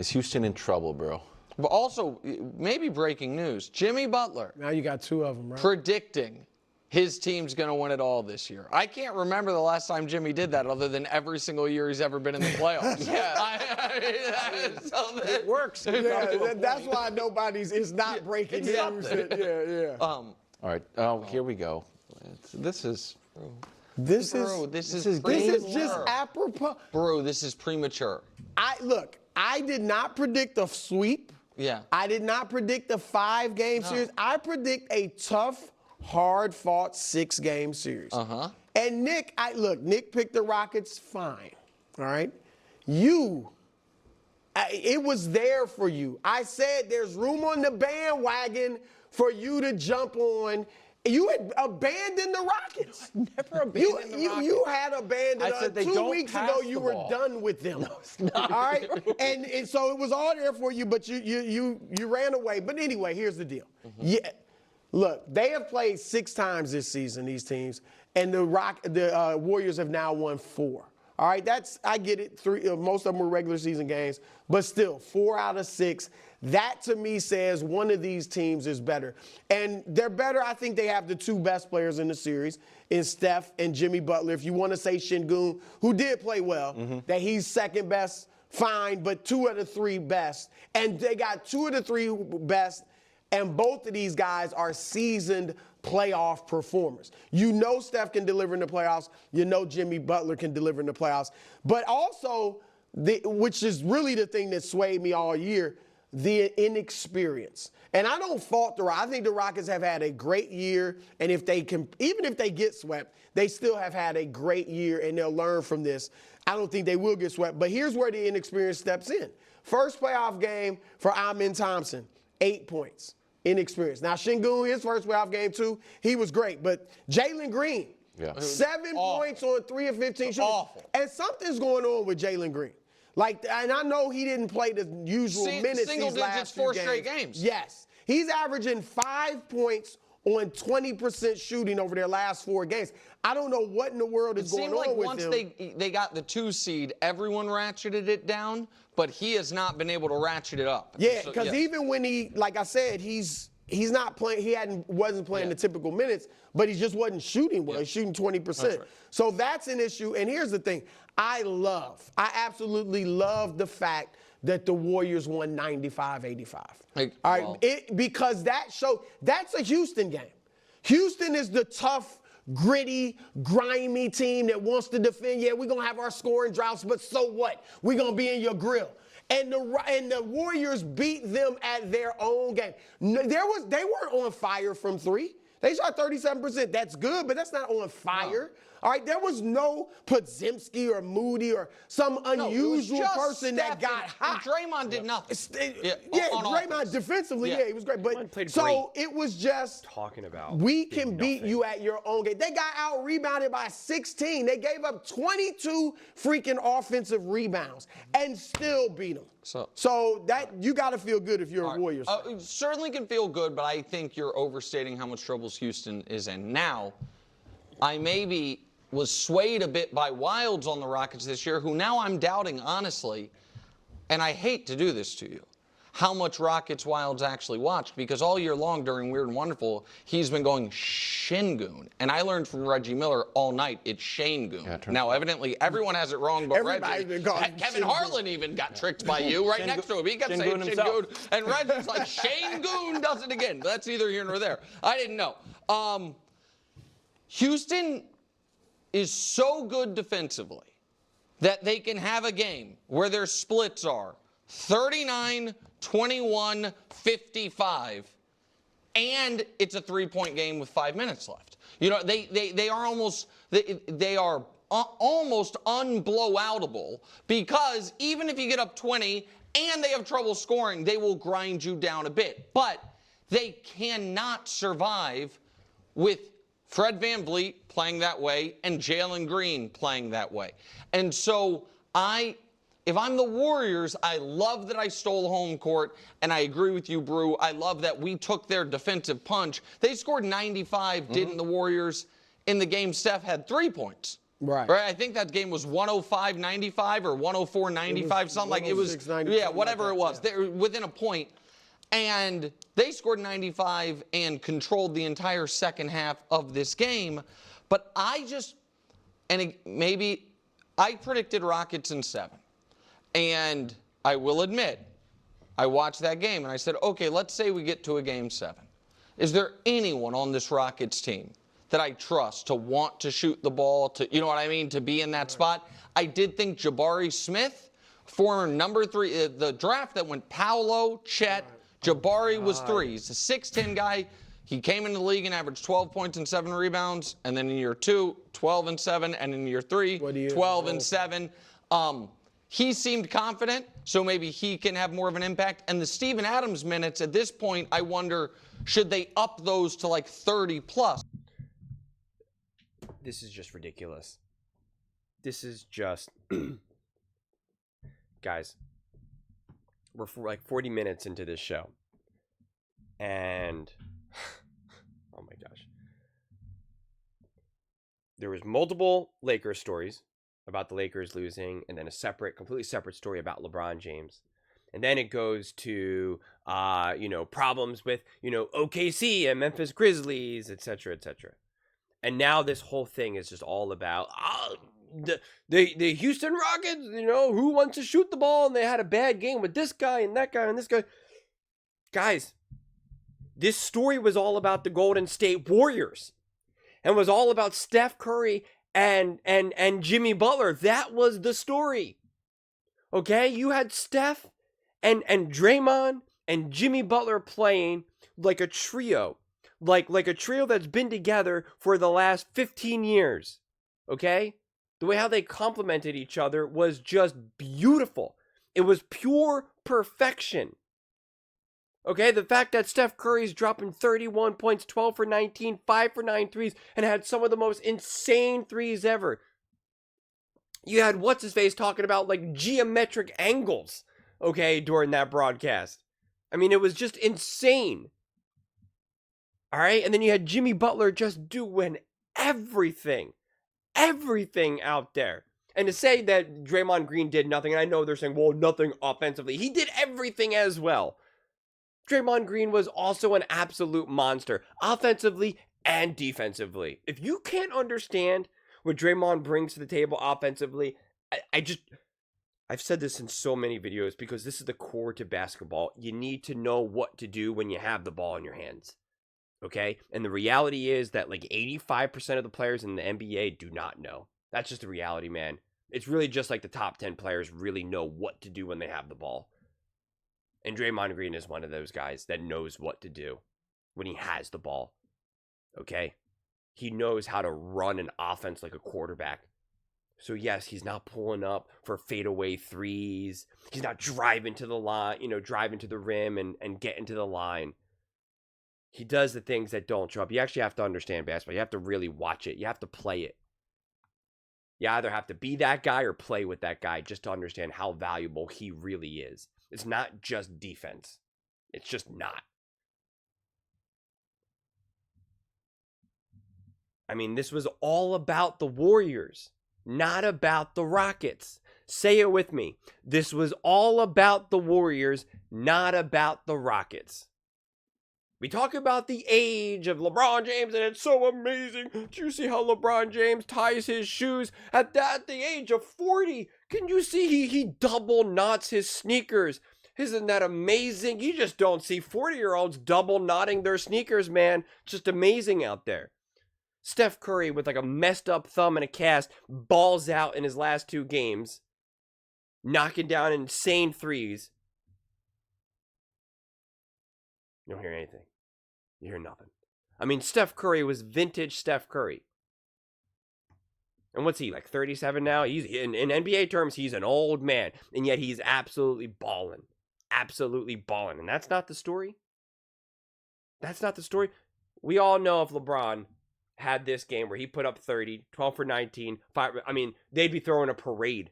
Is Houston in trouble, bro? But also, maybe breaking news, Jimmy Butler. Now you got two of them, right? Predicting his team's going to win it all this year. I can't remember the last time Jimmy did that other than every single year he's ever been in the playoffs. It works. Yeah, that's why nobody's is not breaking news. Yeah. All right. Oh, here we go. This is This is just apropos. Bro, this is premature. I did not predict a sweep. Yeah. I did not predict a 5-game series. I predict a tough, hard-fought 6-game series. And Nick picked the Rockets fine. All right? It was there for you. I said there's room on the bandwagon for you to jump on. You had abandoned the Rockets. Never abandoned the Rockets. You had abandoned I said they 2 don't weeks pass ago. the You were ball. done with them. All right, and so it was all there for you, but you ran away. But anyway, here's the deal. Yeah, look, they have played 6 times this season. These teams, and the Warriors have now won 4. All right, I get it. 3, most of them were regular season games, but still 4 out of 6. That to me says one of these teams is better, and they're better. I think they have the 2 best players in the series in Steph and Jimmy Butler. If you want to say Şengün, who did play well, that he's second best, fine, but 2 of the 3 best, and they got 2 of the 3 best, and both of these guys are seasoned playoff performers. You know Steph can deliver in the playoffs. You know Jimmy Butler can deliver in the playoffs. But also, which is really the thing that swayed me all year, the inexperience. And I don't fault the Rockets. I think the Rockets have had a great year, and even if they get swept, they still have had a great year, and they'll learn from this. I don't think they will get swept. But here's where the inexperience steps in. First playoff game for Amin Thompson, 8 points. Inexperience. Now, Şengün, his first playoff game, too, he was great. But Jalen Green, 7 points on 3 of 15 shooting. Awful. And something's going on with Jalen Green. And I know he didn't play the usual minutes single these last digits, few 4 games. straight games. Yes. He's averaging 5 points on 20% shooting over their last 4 games. I don't know what in the world is going on with him. It seemed like once they got the 2 seed, everyone ratcheted it down, but he has not been able to ratchet it up. Yeah, because even when like I said, he's not playing. He wasn't playing the typical minutes, but he just wasn't shooting well. He's shooting 20%. That's right. So that's an issue. And here's the thing: I absolutely love the fact that the Warriors won 95-85. All right, because that's a Houston game. Houston is the tough, gritty, grimy team that wants to defend. Yeah, we're gonna have our scoring droughts, but so what? We're gonna be in your grill. And the Warriors beat them at their own game. They weren't on fire from 3. They shot 37%. That's good, but that's not on fire. No. All right, there was no Podziemski or Moody or some unusual person that got hot. Draymond did nothing. Draymond defensively, he was great. But it was just talking about we can beat you at your own game. They got out rebounded by 16. They gave up 22 freaking offensive rebounds and still beat them. So that you got to feel good if you're a Warriors fan. Certainly can feel good, but I think you're overstating how much trouble Houston is in. Now, I maybe was swayed a bit by Wilds on the Rockets this year, who now I'm doubting, honestly, and I hate to do this to you, how much Rockets Wilds actually watched, because all year long during Weird and Wonderful, he's been going Şengün. And I learned from Reggie Miller all night, it's Şengün. Yeah, now, evidently, everyone has it wrong, but Reggie. Kevin Harlan even got tricked by you right next to him. He kept saying Şengün, and Reggie's like, Şengün does it again. That's neither here nor there. I didn't know. Houston is so good defensively that they can have a game where their splits are 39, 21, 55, and it's a 3-point game with 5 minutes left. You know, they are almost unblowoutable, because even if you get up 20 and they have trouble scoring, they will grind you down a bit. But they cannot survive with Fred VanVleet playing that way and Jalen Green playing that way. And so if I'm the Warriors, I love that I stole home court, and I agree with you, Brew. I love that we took their defensive punch. They scored 95, didn't the Warriors, in the game Steph had 3 points. Right. I think that game was 105-95 or 104-95, something like it was. 106-95, Yeah, whatever it was. yeah. They were within a point, and they scored 95 and controlled the entire second half of this game. But maybe I predicted Rockets in 7, and I will admit, I watched that game and I said, okay, let's say we get to a game 7. Is there anyone on this Rockets team that I trust to want to shoot the ball, to, you know what I mean, to be in that spot? I did think Jabari Smith, former number 3, the draft that went Paolo, Chet, Jabari was 3. He's a 6'10 guy. He came into the league and averaged 12 points and 7 rebounds. And then in year 2, 12 and 7. And in year 3, 12 and 7. He seemed confident, so maybe he can have more of an impact. And the Steven Adams minutes at this point, I wonder, should they up those to like 30 plus? This is just ridiculous. This is just... Guys, we're like 40 minutes into this show. And... oh my gosh. There was multiple Lakers stories about the Lakers losing, and then a completely separate story about LeBron James. And then it goes to, problems with, OKC and Memphis Grizzlies, etc., etc. And now this whole thing is just all about the Houston Rockets, who wants to shoot the ball, and they had a bad game with this guy and that guy and this guy. Guys, this story was all about the Golden State Warriors and was all about Steph Curry and Jimmy Butler. That was the story. Okay? You had Steph and Draymond and Jimmy Butler playing like a trio. Like a trio that's been together for the last 15 years. Okay? The way how they complemented each other was just beautiful. It was pure perfection. Okay, the fact that Steph Curry's dropping 31 points, 12 for 19, 5 for 9 threes, and had some of the most insane threes ever. You had what's-his-face talking about, like, geometric angles, okay, during that broadcast. I mean, it was just insane. All right, and then you had Jimmy Butler just doing everything out there. And to say that Draymond Green did nothing, and I know they're saying, well, nothing offensively. He did everything as well. Draymond Green was also an absolute monster, offensively and defensively. If you can't understand what Draymond brings to the table offensively, I've said this in so many videos because this is the core to basketball. You need to know what to do when you have the ball in your hands. Okay? And the reality is that like 85% of the players in the NBA do not know. That's just the reality, man. It's really just like the top 10 players really know what to do when they have the ball. And Draymond Green is one of those guys that knows what to do when he has the ball. Okay? He knows how to run an offense like a quarterback. So yes, he's not pulling up for fadeaway threes. He's not driving to the line, driving to the rim and getting to the line. He does the things that don't show up. You actually have to understand basketball. You have to really watch it. You have to play it. You either have to be that guy or play with that guy just to understand how valuable he really is. It's not just defense. It's just not. I mean, this was all about the Warriors, not about the Rockets. Say it with me. This was all about the Warriors, not about the Rockets. We talk about the age of LeBron James, and it's so amazing. Do you see how LeBron James ties his shoes at the age of 40? Can you see he double knots his sneakers? Isn't that amazing? You just don't see 40-year-olds double knotting their sneakers, man. Just amazing out there. Steph Curry with like a messed up thumb and a cast balls out in his last 2 games, knocking down insane threes. You don't hear anything. You hear nothing. I mean, Steph Curry was vintage Steph Curry. And what's he, like 37 now? He's in NBA terms, he's an old man. And yet he's absolutely balling. Absolutely balling. And that's not the story. That's not the story. We all know if LeBron had this game where he put up 30, 12 for 19, 5, they'd be throwing a parade.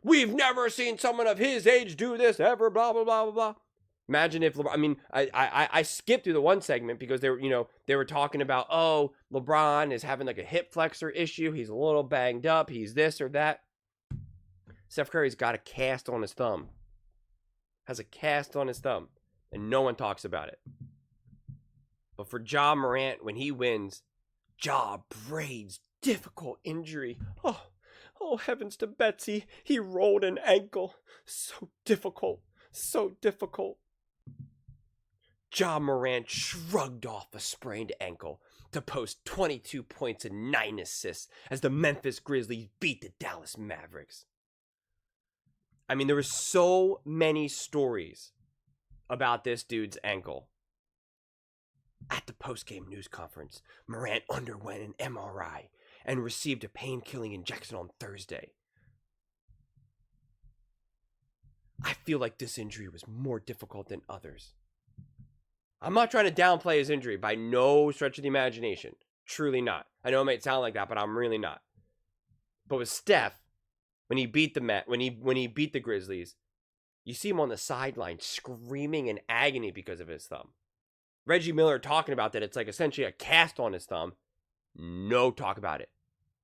We've never seen someone of his age do this ever, blah, blah, blah, blah, blah. Imagine if LeBron, I mean, I skipped through the one segment because they were talking about, oh, LeBron is having like a hip flexor issue. He's a little banged up. He's this or that. Steph Curry's got a cast on his thumb. Has a cast on his thumb. And no one talks about it. But for Ja Morant, when he wins, Ja braids difficult injury. Oh, heavens to Betsy. He rolled an ankle. So difficult. So difficult. Ja Morant shrugged off a sprained ankle to post 22 points and 9 assists as the Memphis Grizzlies beat the Dallas Mavericks. I mean, there were so many stories about this dude's ankle. At the post-game news conference, Morant underwent an MRI and received a pain-killing injection on Thursday. I feel like this injury was more difficult than others. I'm not trying to downplay his injury by no stretch of the imagination. Truly not. I know it might sound like that, but I'm really not. But with Steph, when he beat the Grizzlies, you see him on the sideline screaming in agony because of his thumb. Reggie Miller talking about that it's like essentially a cast on his thumb. No talk about it.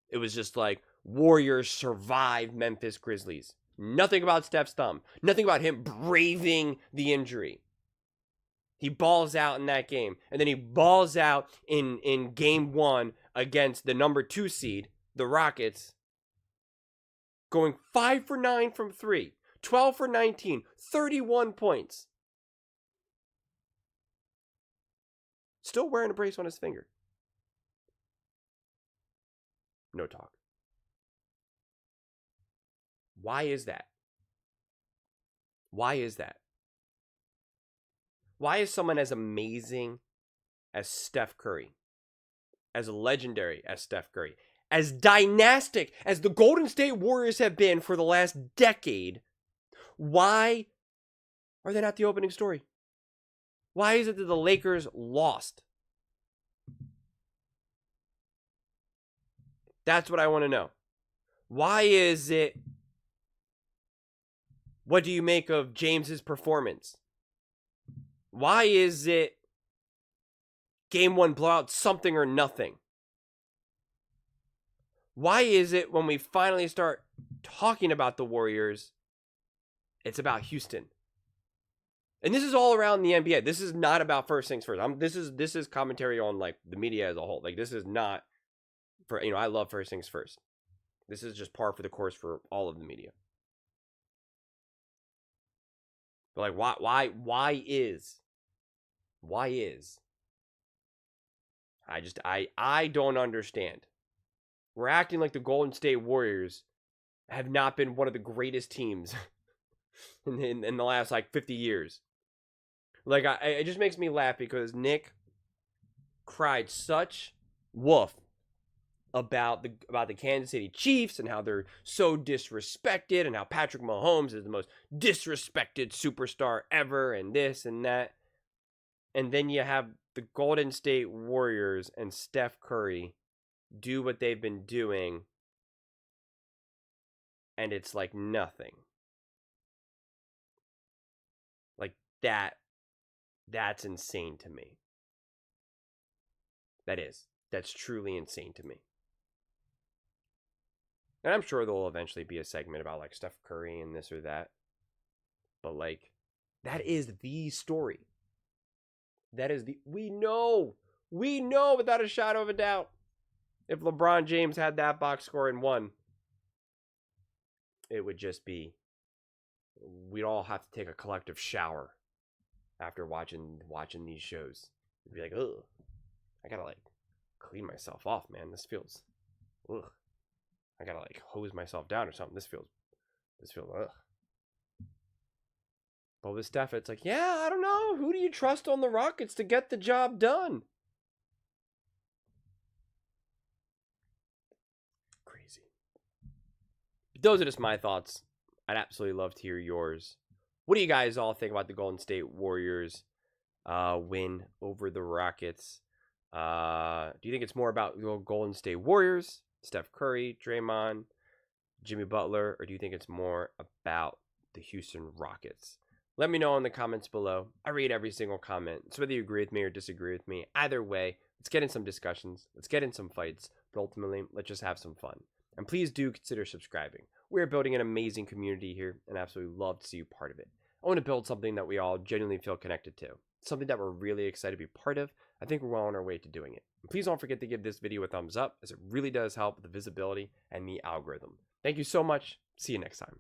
It was just like Warriors survived Memphis Grizzlies. Nothing about Steph's thumb. Nothing about him braving the injury. He balls out in that game. And then he balls out in game 1 against the number 2 seed, the Rockets, going 5 for 9 from 3, 12 for 19, 31 points. Still wearing a brace on his finger. No talk. Why is that? Why is that? Why is someone as amazing as Steph Curry, as legendary as Steph Curry, as dynastic as the Golden State Warriors have been for the last decade, why are they not the opening story? Why is it that the Lakers lost? That's what I want to know. Why is it? What do you make of James's performance? Why is it game 1 blowout something or nothing? Why is it when we finally start talking about the Warriors, it's about Houston? And this is all around the NBA. This is not about first things first. This is commentary on like the media as a whole. Like this is not for, I love first things first. This is just par for the course for all of the media. But like why is I don't understand. We're acting like the Golden State Warriors have not been one of the greatest teams in the last like 50 years. Like it just makes me laugh because Nick cried such woof about the Kansas City Chiefs and how they're so disrespected and how Patrick Mahomes is the most disrespected superstar ever and this and that. And then you have the Golden State Warriors and Steph Curry do what they've been doing, and it's like nothing. Like that's insane to me. That's truly insane to me. And I'm sure there'll eventually be a segment about like Steph Curry and this or that. But like, that is the story. We know without a shadow of a doubt, if LeBron James had that box score and won, it would just be, we'd all have to take a collective shower after watching these shows. It'd be like, ugh, I gotta like clean myself off, man. This feels, ugh. I gotta like hose myself down or something. This feels ugh. But with Steph, it's like, yeah, I don't know. Who do you trust on the Rockets to get the job done? Crazy. Those are just my thoughts. I'd absolutely love to hear yours. What do you guys all think about the Golden State Warriors win over the Rockets? Do you think it's more about the Golden State Warriors, Steph Curry, Draymond, Jimmy Butler, or do you think it's more about the Houston Rockets? Let me know in the comments below. I read every single comment. So whether you agree with me or disagree with me, either way, let's get in some discussions. Let's get in some fights. But ultimately, let's just have some fun. And please do consider subscribing. We're building an amazing community here and absolutely love to see you part of it. I want to build something that we all genuinely feel connected to. Something that we're really excited to be part of. I think we're well on our way to doing it. And please don't forget to give this video a thumbs up, as it really does help with the visibility and the algorithm. Thank you so much. See you next time.